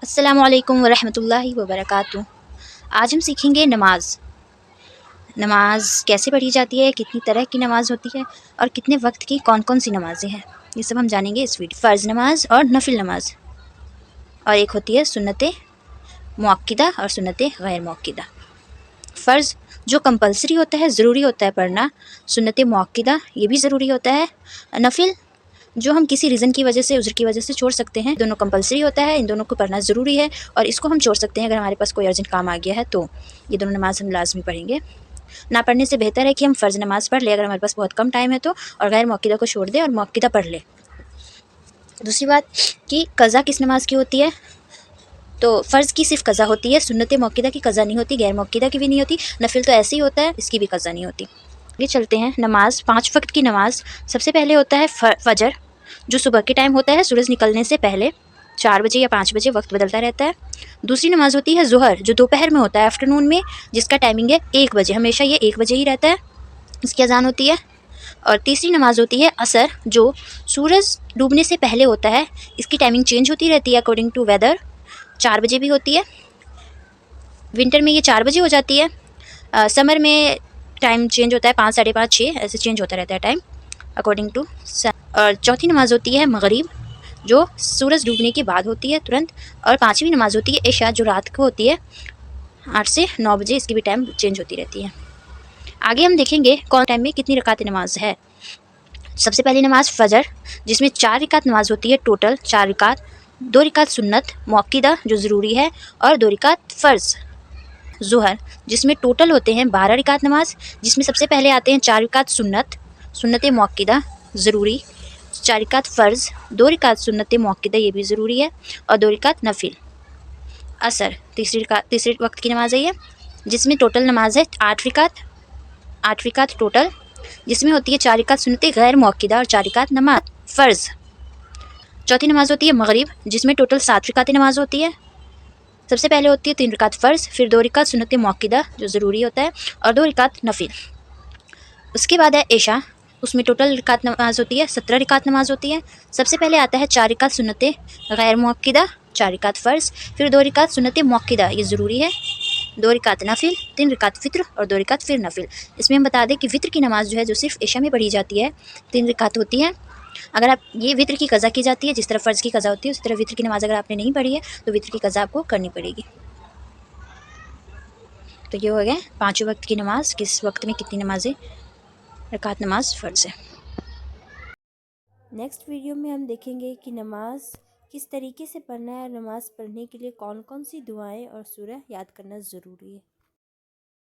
अस्सलामुअलैकुम वरहमतुल्लाहि वबरकातुहू। आज हम सीखेंगे नमाज। नमाज कैसे पढ़ी जाती है, कितनी तरह की नमाज होती है और कितने वक्त की कौन कौन सी नमाजें हैं, ये सब हम जानेंगे इस वीडियो। फ़र्ज़ नमाज और नफिल नमाज, और एक होती है सुन्नत मुअक्किदा और सुन्नत गैर मुअक्किदा। फ़र्ज़ जो कंपलसरी होता है, ज़रूरी होता है पढ़ना, सुन्नत मुअक्किदा ये भी ज़रूरी होता है। नफिल जो हम किसी रीज़न की वजह से, उज़्र की वजह से छोड़ सकते हैं। दोनों कंपलसरी होता है, इन दोनों को पढ़ना ज़रूरी है और इसको हम छोड़ सकते हैं अगर हमारे पास कोई अर्जेंट काम आ गया है तो। ये दोनों नमाज हम लाज़मी पढ़ेंगे। ना पढ़ने से बेहतर है कि हम फ़र्ज़ नमाज़ पढ़ लें अगर हमारे पास बहुत कम टाइम है तो, और गैर मुअक्किदा को छोड़ दें और मुअक्किदा पढ़ लें। दूसरी बात कि क़ज़ा किस नमाज की होती है, तो फ़र्ज़ की सिर्फ़ क़ज़ा होती है, सुन्नत मुअक्किदा की क़ज़ा नहीं होती, गैर मुअक्किदा की भी नहीं होती। नफिल तो ऐसे ही होता है, इसकी भी क़ज़ा नहीं होती। ये चलते हैं नमाज, 5 वक्त की नमाज। सबसे पहले होता है फ़जर, जो सुबह के टाइम होता है, सूरज निकलने से पहले 4 बजे या 5 बजे, वक्त बदलता रहता है। दूसरी नमाज होती है ज़ोहर, जो दोपहर में होता है, आफ्टरनून में, जिसका टाइमिंग है 1 बजे, हमेशा ये 1 बजे ही रहता है, इसकी अज़ान होती है। और तीसरी नमाज होती है असर, जो सूरज डूबने से पहले होता है, इसकी टाइमिंग चेंज होती रहती है अकॉर्डिंग टू वेदर, 4 बजे भी होती है, विंटर में ये 4 बजे हो जाती है, समर में टाइम चेंज होता है, 5, साढ़े 5, 6 ऐसे चेंज होता रहता है टाइम अकॉर्डिंग टू। और चौथी नमाज़ होती है मगरिब, जो सूरज डूबने के बाद होती है तुरंत। और पाँचवीं नमाज़ होती है इशा, जो रात को होती है 8 से 9 बजे, इसकी भी टाइम चेंज होती रहती है। आगे हम देखेंगे कौन टाइम में कितनी रकात नमाज है। सबसे पहली नमाज फ़जर, जिसमें 4 रकात नमाज होती है टोटल, 4 रकात, 2 रकात सुन्नत मुअक्किदा जो ज़रूरी है, और 2 रकात फ़र्ज़। ज़ोहर, जिसमें टोटल होते हैं 12 रकात नमाज, जिसमें सबसे पहले आते हैं 4 रकात सुन्नत, सुन्नत मुअक्किदा ज़रूरी, 4 रकात फ़र्ज़, 2 रकात सुन्नत मुअक्किदा ये भी ज़रूरी है, और 2 रकात नफिल। असर, तीसरे वक्त की नमाज़ है ये, जिसमें टोटल नमाज है 8 रकात, 8 रकात टोटल, जिसमें होती है 4 रकात सुन्नत गैर मुअक्किदा और 4 रकात नमाज फ़र्ज़। चौथी नमाज़ होती है मगरिब, जिसमें टोटल 7 रकात नमाज होती है। सबसे पहले होती है 3 रकात फ़र्ज़, फिर 2 रकात सुन्नत मुअक्किदा जो ज़रूरी होता है, और 2 रकात नफिल। उसके बाद है इशा, उसमें टोटल रकात नमाज होती है 17 रकात नमाज होती है। सबसे पहले आता है 4 रकात सुन्नत गैर मुअक्किदा, 4 रकात फ़र्ज़, फिर 2 रकात सुन्नत मुअक्किदा ये ज़रूरी है, 2 रकात नफिल, 3 रकात फ़ित्र और 2 रकात फिर नफिल। इसमें हम बता दें कि वित्र की नमाज़ जो है, जो सिर्फ़ इशा में पढ़ी जाती है, 3 रकात होती है। अगर आप ये वित्र की क़ज़ा की जाती है, जिस तरह फ़र्ज़ की क़ज़ा होती है, उस तरह वित्र की नमाज़ अगर आपने नहीं पढ़ी है तो वित्र की क़ज़ा आपको करनी पड़ेगी। तो ये हो गया 5 वक्त की नमाज़, किस वक्त में कितनी नमाज़ें रकात नमाज फ़र्ज़ है। नेक्स्ट वीडियो में हम देखेंगे कि नमाज किस तरीके से पढ़ना है और नमाज़ पढ़ने के लिए कौन कौन सी दुआएं और सूरह याद करना ज़रूरी है।